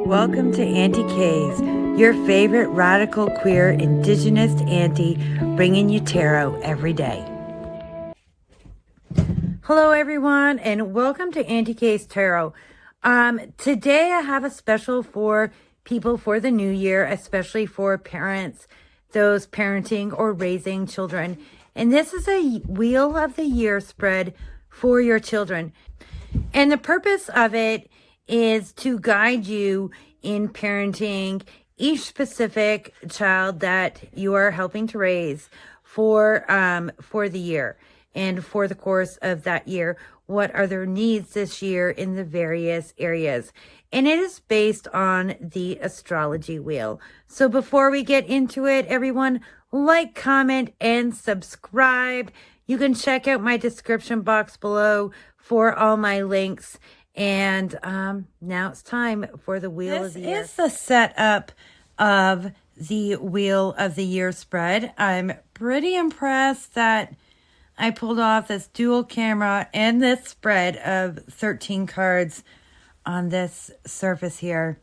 Welcome to Auntie K's, your favorite radical queer indigenous auntie, bringing you tarot every day. Hello everyone, and welcome to Auntie K's Tarot. Today I have a special for people for the new year, especially for parents, those parenting or raising children. And this is a Wheel of the Year spread for your children. And the purpose of it is to guide you in parenting each specific child that you are helping to raise for the year and for the course of that year. What are their needs this year in the various areas? And it is based on the astrology wheel. So before we get into it, everyone, like, comment, and subscribe. You can check out my description box below for all my links. And now it's time for the Wheel of the Year. This is the setup of the Wheel of the Year spread. I'm pretty impressed that I pulled off this dual camera and this spread of 13 cards on this surface here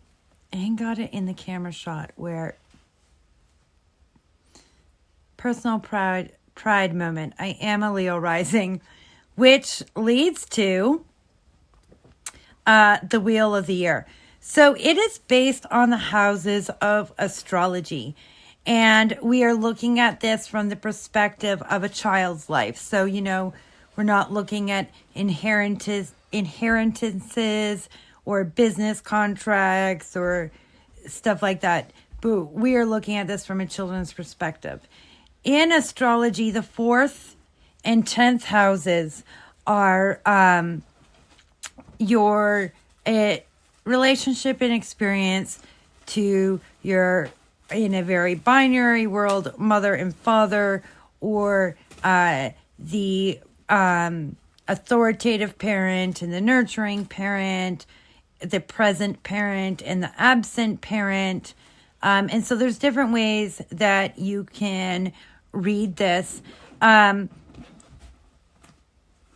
and got it in the camera shot where personal pride moment. I am a Leo rising, which leads to the Wheel of the Year. So it is based on the houses of astrology. And we are looking at this from the perspective of a child's life. So, you know, we're not looking at inheritances or business contracts or stuff like that. But we are looking at this from a children's perspective. In astrology, the 4th and 10th houses are your relationship and experience to your, in a very binary world, mother and father, or the authoritative parent and the nurturing parent, the present parent and the absent parent. And so there's different ways that you can read this.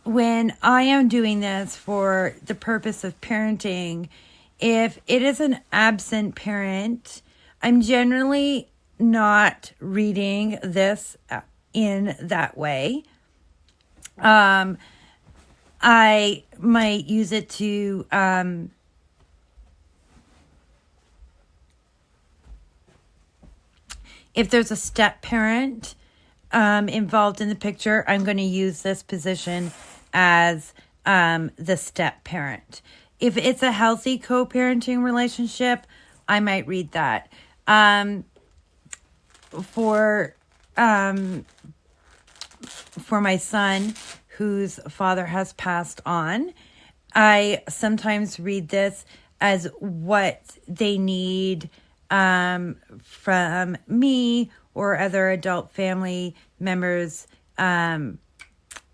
When I am doing this for the purpose of parenting, if it is an absent parent, I'm generally not reading this in that way. I might use it to if there's a step parent involved in the picture, I'm going to use this position as the step parent. If it's a healthy co-parenting relationship, I might read that. For my son, whose father has passed on, I sometimes read this as what they need from me or other adult family members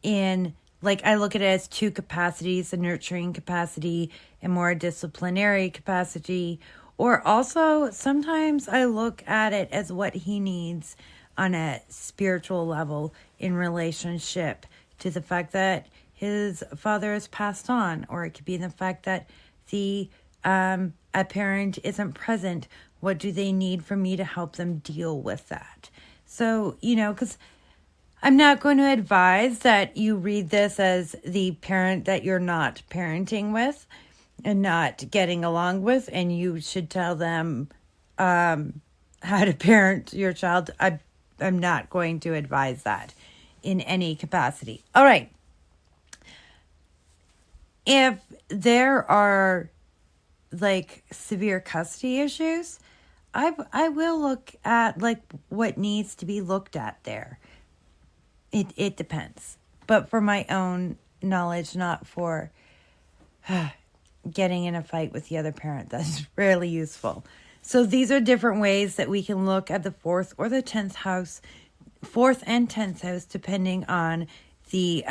in, like, I look at it as two capacities, a nurturing capacity and more disciplinary capacity. Or also, sometimes I look at it as what he needs on a spiritual level in relationship to the fact that his father has passed on. Or it could be the fact that a parent isn't present. What do they need from me to help them deal with that? So, you know, because I'm not going to advise that you read this as the parent that you're not parenting with and not getting along with, and you should tell them how to parent your child. I'm not going to advise that in any capacity. All right. If there are like severe custody issues, I will look at like what needs to be looked at there. It depends. But for my own knowledge, not for getting in a fight with the other parent. That's rarely useful. So these are different ways that we can look at the 4th or the 10th house, 4th and 10th house, depending on the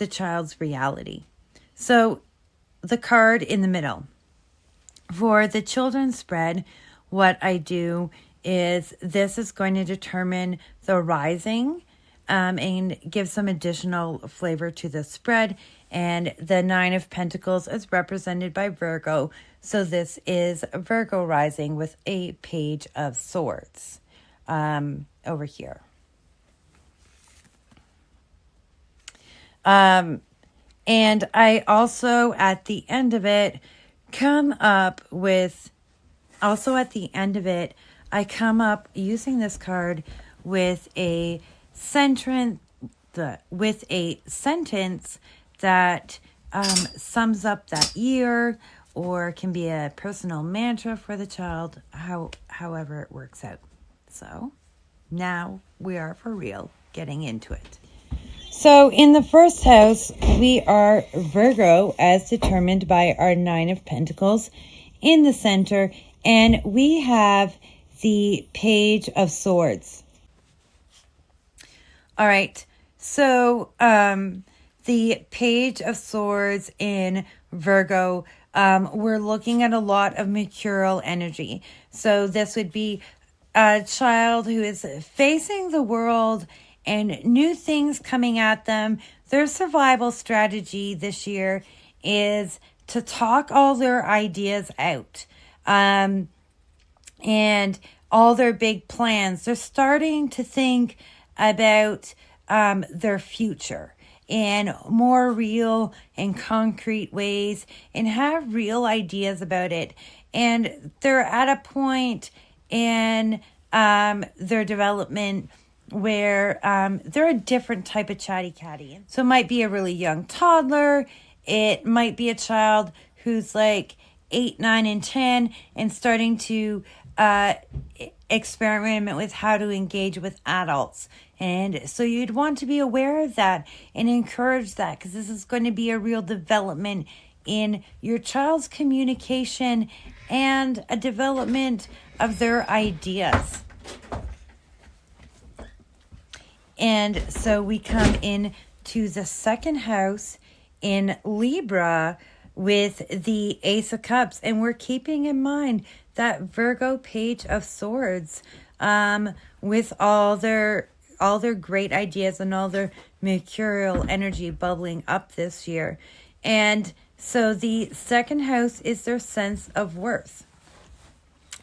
child's reality. So the card in the middle. For the children's spread, what I do is this is going to determine the rising and give some additional flavor to the spread. And the 9 of Pentacles is represented by Virgo. So this is Virgo rising with a Page of Swords over here. And I also, at the end of it, I come up using this card with a sentence that sums up that year, or can be a personal mantra for the child, however it works out. So now we are for real getting into it. So in the first house, we are Virgo, as determined by our Nine of Pentacles in the center, and we have the Page of Swords. All right, so the Page of Swords in Virgo, we're looking at a lot of mercurial energy. So this would be a child who is facing the world and new things coming at them. Their survival strategy this year is to talk all their ideas out. And all their big plans. They're starting to think about their future in more real and concrete ways and have real ideas about it. And they're at a point in their development where they're a different type of chatty catty. So it might be a really young toddler. It might be a child who's like 8, 9, and 10 and starting to experiment with how to engage with adults. And so you'd want to be aware of that and encourage that, because this is going to be a real development in your child's communication and a development of their ideas. And so we come in to the second house in Libra with the Ace of Cups, and we're keeping in mind that Virgo Page of Swords with all their great ideas and all their mercurial energy bubbling up this year. And so the second house is their sense of worth.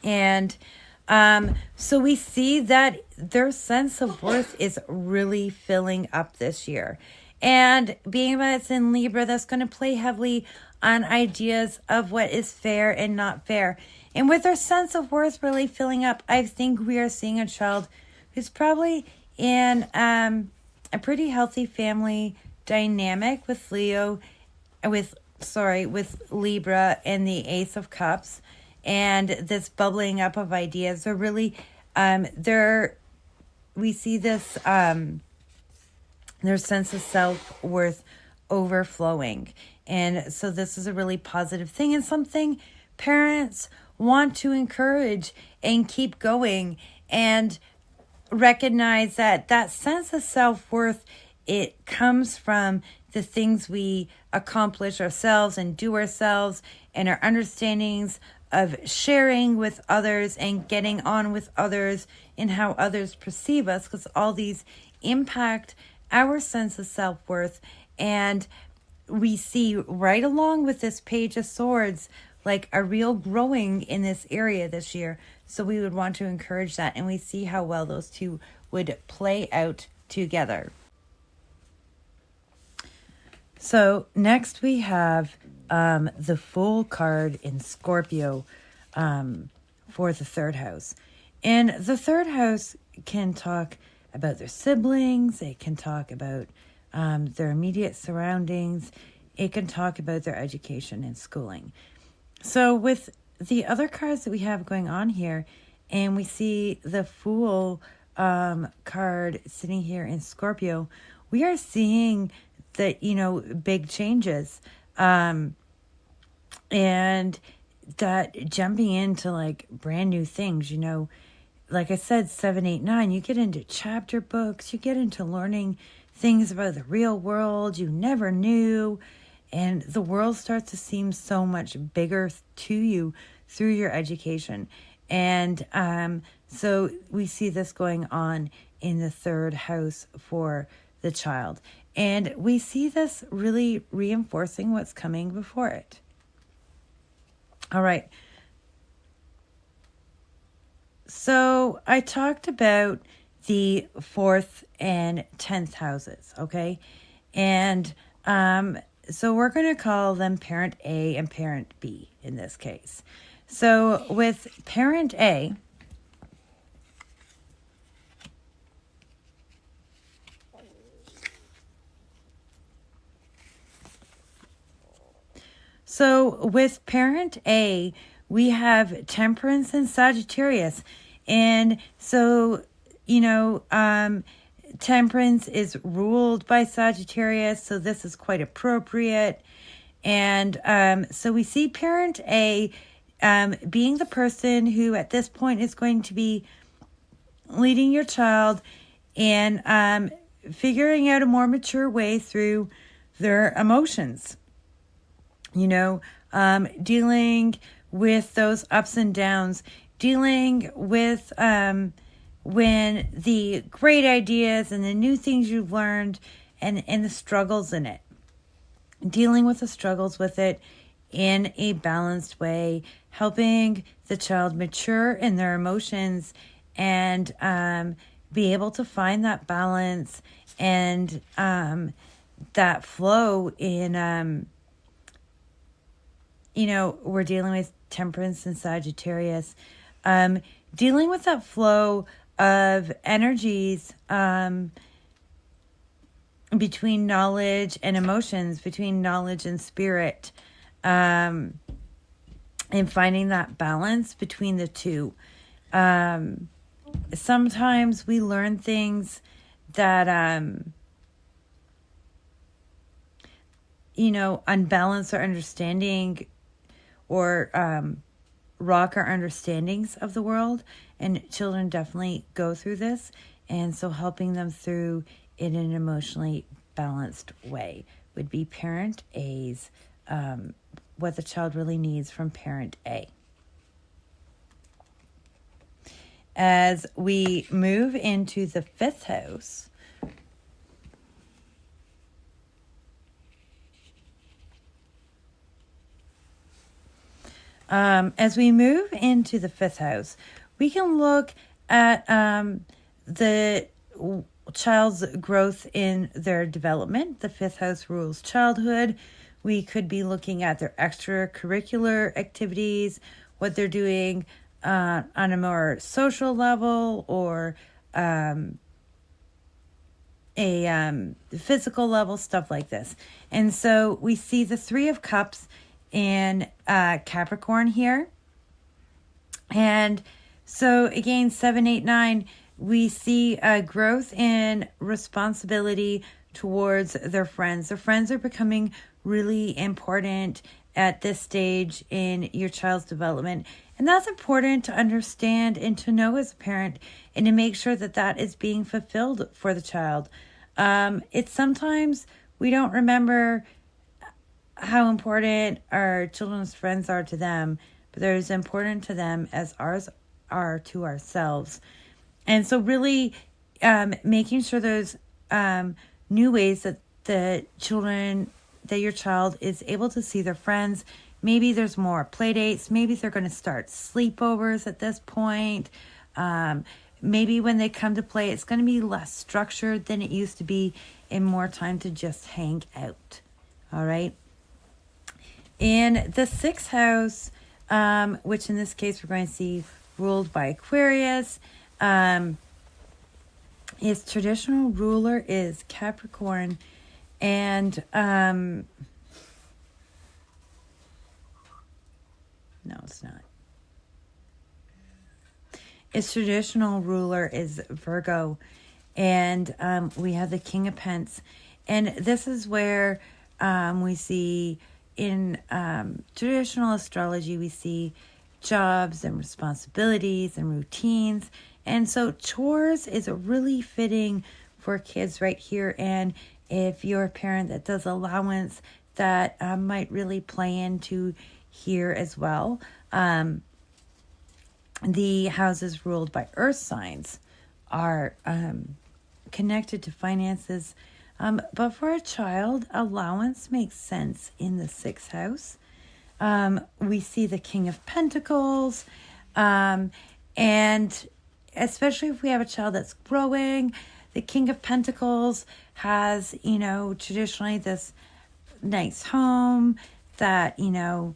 And so we see that their sense of worth is really filling up this year. And being that it's in Libra, that's going to play heavily on ideas of what is fair and not fair. And with their sense of worth really filling up, I think we are seeing a child who's probably in a pretty healthy family dynamic with with Libra and the Ace of Cups. And this bubbling up of ideas are really, we see this, their sense of self-worth overflowing. And so this is a really positive thing and something parents want to encourage and keep going, and recognize that that sense of self-worth, it comes from the things we accomplish ourselves and do ourselves, and our understandings of sharing with others and getting on with others and how others perceive us, because all these impact our sense of self-worth. And we see right along with this Page of Swords, like a real growing in this area this year. So we would want to encourage that, and we see how well those two would play out together. So next we have the Fool card in Scorpio for the third house. And the third house can talk about their siblings. It can talk about their immediate surroundings. It can talk about their education and schooling. So with the other cards that we have going on here, and we see the Fool card sitting here in Scorpio, we are seeing that, big changes. And that jumping into like brand new things, like I said, 7, 8, 9, you get into chapter books, you get into learning things about the real world you never knew, and the world starts to seem so much bigger to you through your education. And so we see this going on in the third house for the child. And we see this really reinforcing what's coming before it. All right. So I talked about the 4th and 10th houses, okay? And so we're going to call them parent A and parent B in this case. So with parent A, we have Temperance and Sagittarius. And so, Temperance is ruled by Sagittarius, so this is quite appropriate. And so we see parent A being the person who at this point is going to be leading your child and figuring out a more mature way through their emotions. Dealing with those ups and downs, dealing with when the great ideas and the new things you've learned and the struggles in it. Dealing with the struggles with it in a balanced way, helping the child mature in their emotions and be able to find that balance and that flow in, we're dealing with Temperance and Sagittarius, dealing with that flow of energies between knowledge and emotions, between knowledge and spirit, and finding that balance between the two. Sometimes we learn things that, unbalance our understanding or rock our understandings of the world. And children definitely go through this. And so helping them through in an emotionally balanced way would be parent A's, what the child really needs from parent A. As we move into the 5th house, we can look at the child's growth in their development. The 5th house rules childhood. We could be looking at their extracurricular activities, what they're doing on a more social level or a physical level, stuff like this. And so we see the 3 of Cups in Capricorn here. And so again, 7, 8, 9, we see a growth in responsibility towards their friends. Their friends are becoming really important at this stage in your child's development. And that's important to understand and to know as a parent and to make sure that that is being fulfilled for the child. It's sometimes we don't remember how important our children's friends are to them, but they're as important to them as ours are to ourselves. And so really making sure there's new ways that that your child is able to see their friends. Maybe there's more play dates. Maybe they're going to start sleepovers at this point. Maybe when they come to play, it's going to be less structured than it used to be and more time to just hang out. All right. In the 6th house, which in this case we're going to see ruled by Aquarius, its traditional ruler is Capricorn. And no, it's not. Its traditional ruler is Virgo. And we have the King of Pentacles. And this is where we see in traditional astrology, we see jobs and responsibilities and routines. And so chores is really fitting for kids right here. And if you're a parent that does allowance, that might really play into here as well. The houses ruled by earth signs are connected to finances. But for a child, allowance makes sense in the 6th house. We see the King of Pentacles. And especially if we have a child that's growing, the King of Pentacles has, traditionally this nice home that, in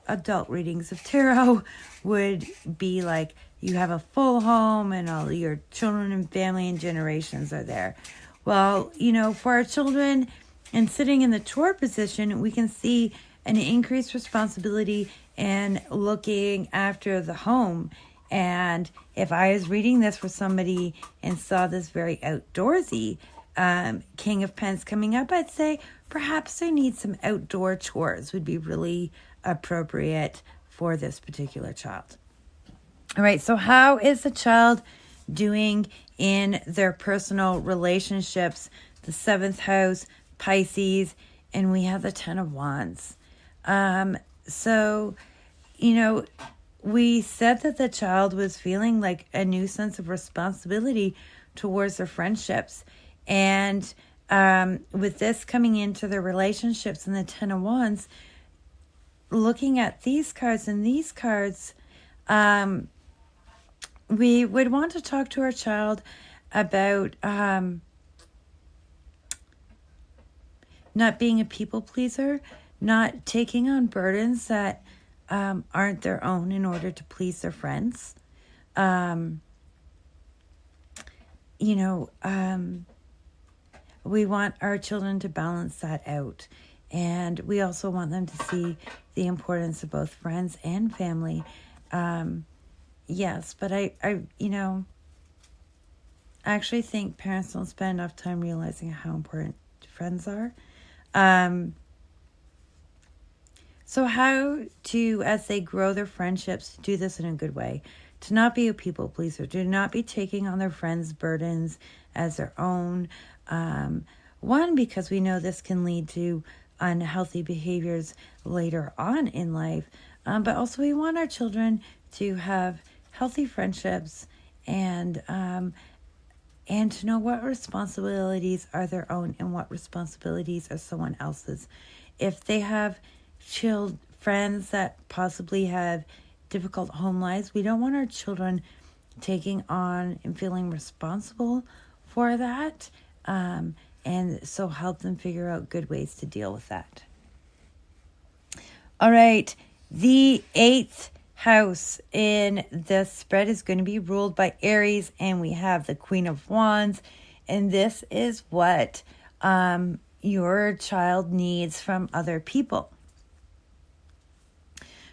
adult readings of tarot would be like you have a full home and all your children and family and generations are there. Well, for our children and sitting in the chore position, we can see an increased responsibility in looking after the home. And if I was reading this for somebody and saw this very outdoorsy King of Pens coming up, I'd say perhaps they need some outdoor chores would be really appropriate for this particular child. All right, so how is the child doing in their personal relationships? The 7th house, Pisces, and we have the 10 of Wands. So, we said that the child was feeling like a new sense of responsibility towards their friendships. And with this coming into their relationships and the 10 of Wands, looking at these cards and these cards, we would want to talk to our child about not being a people pleaser, not taking on burdens that aren't their own in order to please their friends. We want our children to balance that out. And we also want them to see the importance of both friends and family. Yes, but I actually think parents don't spend enough time realizing how important friends are. So how to, as they grow their friendships, do this in a good way. To not be a people pleaser. To not be taking on their friends' burdens as their own. One, because we know this can lead to unhealthy behaviors later on in life. But also we want our children to have healthy friendships and to know what responsibilities are their own and what responsibilities are someone else's. If they have friends that possibly have difficult home lives, we don't want our children taking on and feeling responsible for that. And so help them figure out good ways to deal with that. All right. The 8th house in the spread is going to be ruled by Aries, and we have the Queen of Wands. And this is what your child needs from other people.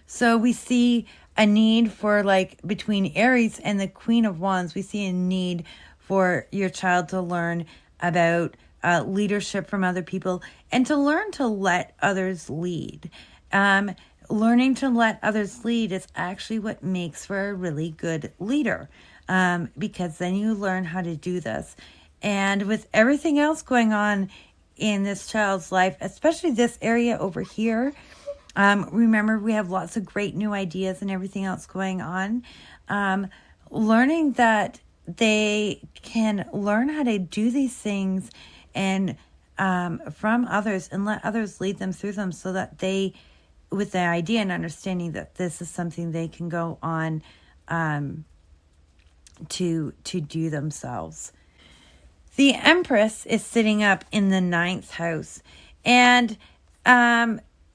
So we see a need for, between Aries and the Queen of Wands, we see a need for your child to learn about leadership from other people and to learn to let others lead. Learning to let others lead is actually what makes for a really good leader, because then you learn how to do this. And with everything else going on in this child's life, especially this area over here, remember we have lots of great new ideas and everything else going on. Learning that they can learn how to do these things and from others and let others lead them through them, so that they, with the idea and understanding that this is something they can go on to do themselves. The Empress is sitting up in the 9th house. And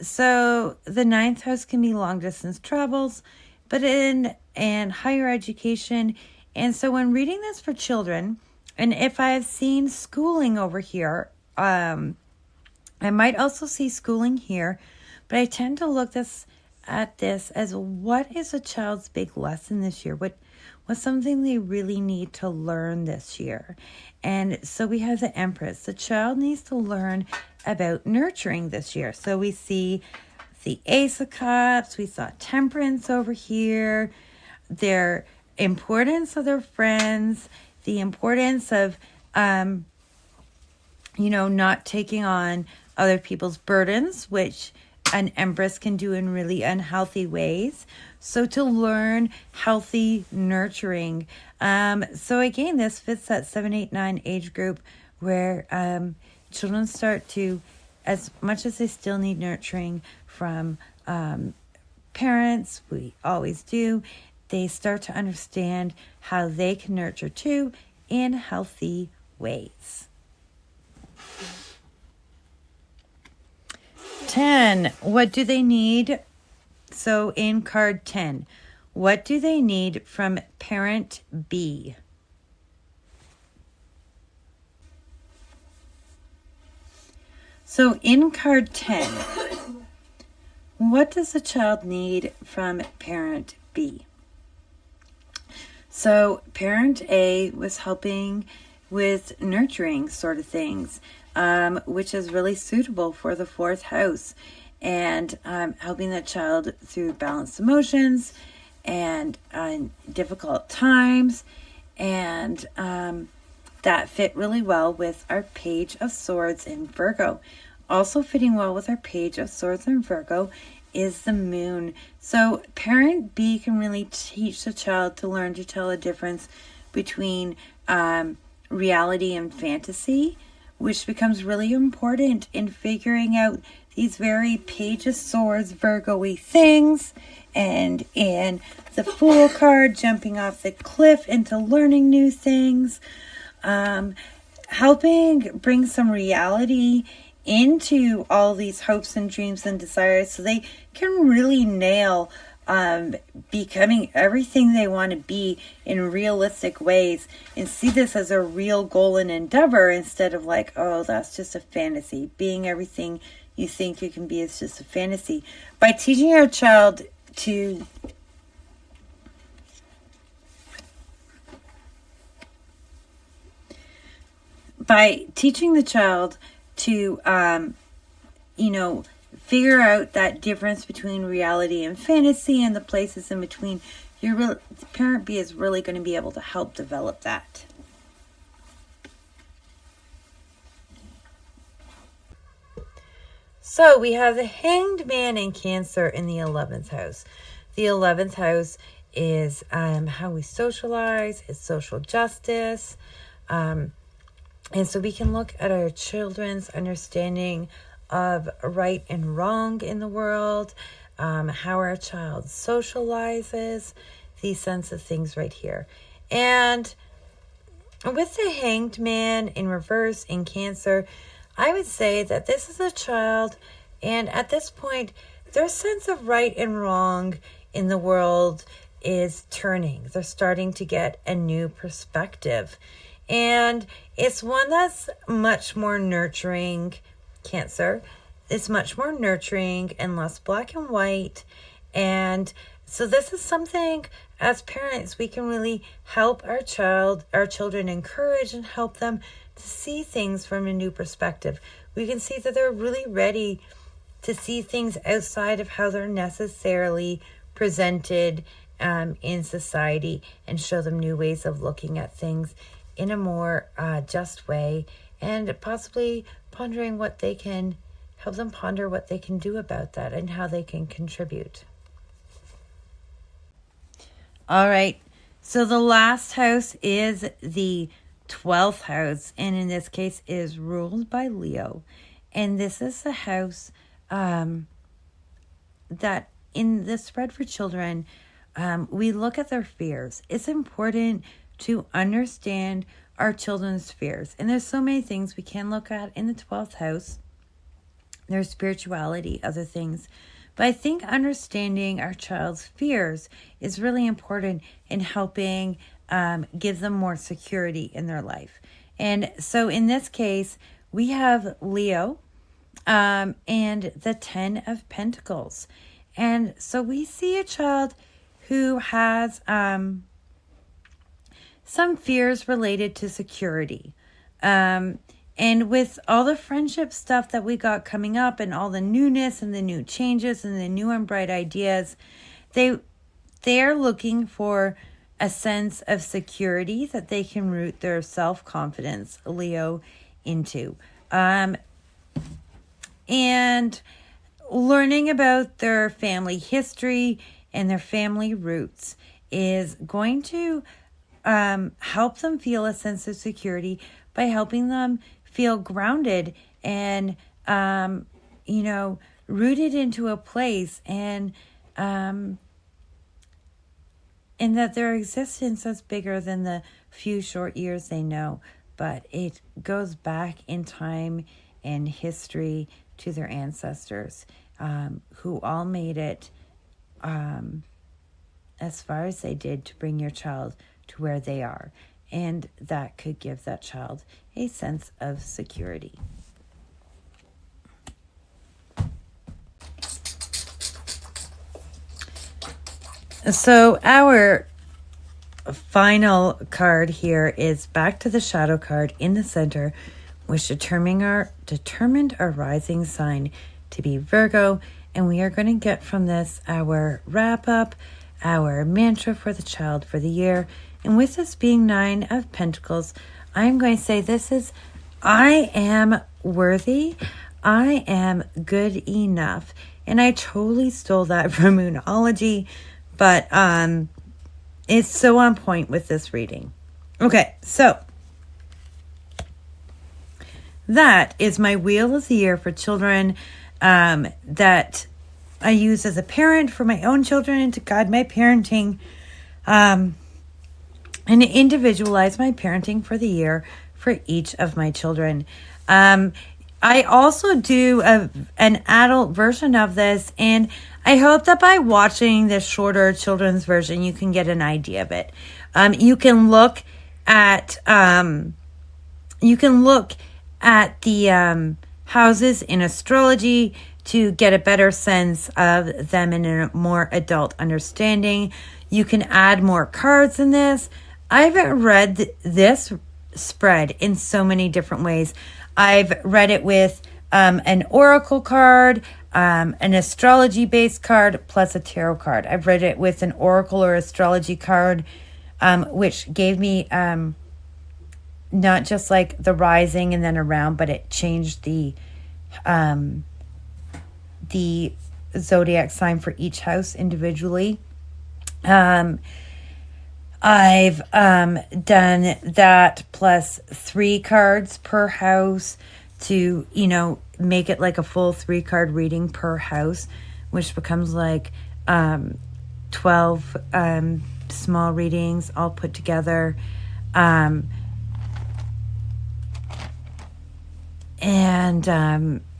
so the 9th house can be long distance travels, but in higher education. And so when reading this for children, and if I have seen schooling over here, I might also see schooling here, but I tend to look at this as what is a child's big lesson this year? What's something they really need to learn this year? And so we have the Empress. The child needs to learn about nurturing this year. So we see the Ace of Cups. We saw Temperance over here. Their importance of their friends. The importance of, not taking on other people's burdens, which an Empress can do in really unhealthy ways. So to learn healthy nurturing. So again, this fits that 7, 8, 9 age group where children start to as much as they still need nurturing from parents, we always do, they start to understand how they can nurture too in healthy ways. 10, what do they need? So in card 10, what do they need from parent B? So in card 10, what does the child need from parent B? So parent A was helping with nurturing sort of things, which is really suitable for the 4th house, and helping the child through balanced emotions and difficult times, and that fit really well with our Page of Swords in Virgo. Also fitting well with our Page of Swords in Virgo is the moon. So parent B can really teach the child to learn to tell the difference between reality and fantasy, which becomes really important in figuring out these very Page of Swords Virgo-y things, and in the Fool card, jumping off the cliff into learning new things, helping bring some reality into all these hopes and dreams and desires so they can really nail becoming everything they want to be in realistic ways, and see this as a real goal and endeavor instead of like, oh, that's just a fantasy. Being everything you think you can be is just a fantasy. By teaching our child to figure out that difference between reality and fantasy and the places in between, parent B is really going to be able to help develop that. So we have the Hanged Man in Cancer in the 11th house. The 11th house is how we socialize, it's social justice. And so we can look at our children's understanding of right and wrong in the world, how our child socializes, these sense of things right here. And with the Hanged Man in reverse in Cancer, I would say that this is a child, and at this point, their sense of right and wrong in the world is turning. They're starting to get a new perspective. And it's one that's much more nurturing, Cancer. It's much more nurturing and less black and white. And so this is something, as parents, we can really help our children encourage and help them to see things from a new perspective. We can see that they're really ready to see things outside of how they're necessarily presented in society, and show them new ways of looking at things in a more just way, and possibly help them ponder what they can do about that and how they can contribute. All right, so the last house is the 12th house, and in this case is ruled by Leo. And this is the house that in the spread for children, we look at their fears. It's important to understand our children's fears. And there's so many things we can look at in the 12th house. There's spirituality, other things. But I think understanding our child's fears is really important in helping give them more security in their life. And so in this case, we have Leo and the 10 of Pentacles. And so we see a child who has some fears related to security. And with all the friendship stuff that we got coming up, and all the newness and the new changes and the new and bright ideas, they're looking for a sense of security that they can root their self-confidence, Leo, into. And learning about their family history and their family roots is going to help them feel a sense of security by helping them feel grounded and you know, rooted into a place, and that their existence is bigger than the few short years they know, but it goes back in time and history to their ancestors, who all made it as far as they did to bring your child to where they are. And that could give that child a sense of security. So our final card here is back to the shadow card in the center, which determined our rising sign to be Virgo. And we are going to get from this our wrap up, our mantra for the child for the year. And with this being 9 of Pentacles, I'm going to say this is, I am worthy. I am good enough. And I totally stole that from Moonology, but it's so on point with this reading. Okay, so that is my wheel of the year for children, that I use as a parent for my own children and to guide my parenting, and to individualize my parenting for the year for each of my children. I also do an adult version of this, and I hope that by watching this shorter children's version, you can get an idea of it. You can look at the houses in astrology to get a better sense of them in a more adult understanding. You can add more cards in this. I've read this spread in so many different ways. I've read it with an oracle card, an astrology-based card, plus a tarot card. I've read it with an oracle or astrology card, which gave me not just like the rising and then around, but it changed the zodiac sign for each house individually. I've done that plus 3 cards per house to, make it like a full 3-card reading per house, which becomes like 12 small readings all put together. And I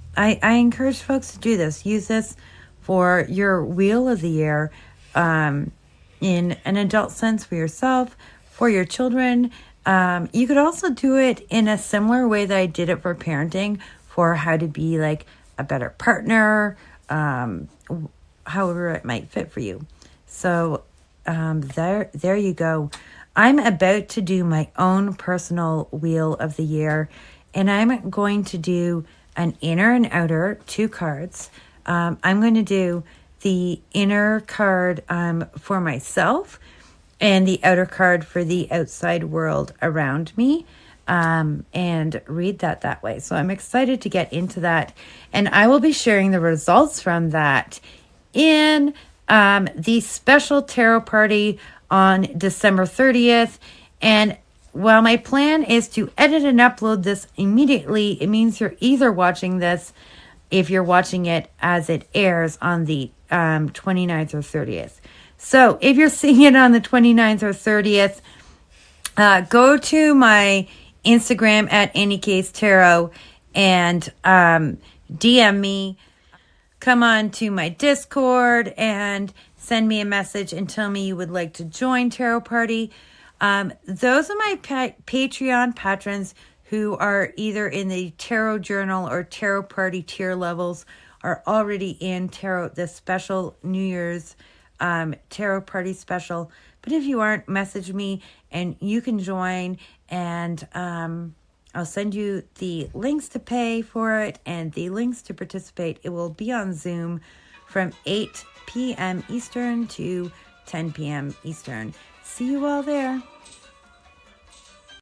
encourage folks to do this. Use this for your wheel of the year, in an adult sense for yourself, for your children. You could also do it in a similar way that I did it for parenting, for how to be like a better partner, however it might fit for you. So there you go. I'm about to do my own personal wheel of the year, and I'm going to do an inner and outer 2 cards. I'm going to do the inner card for myself and the outer card for the outside world around me, and read that way. So I'm excited to get into that, and I will be sharing the results from that in the special tarot party on December 30th. And while my plan is to edit and upload this immediately, it means you're either watching this, if you're watching it as it airs on the 29th or 30th. So if you're seeing it on the 29th or 30th, go to my Instagram at Anycase Tarot and DM me. Come on to my Discord and send me a message and tell me you would like to join Tarot Party. Those are my Patreon patrons who are either in the Tarot Journal or Tarot Party tier levels, are already in Tarot, the special New Year's Tarot Party special. But if you aren't, message me and you can join, and I'll send you the links to pay for it and the links to participate. It will be on Zoom from 8 p.m. Eastern to 10 p.m. Eastern. See you all there.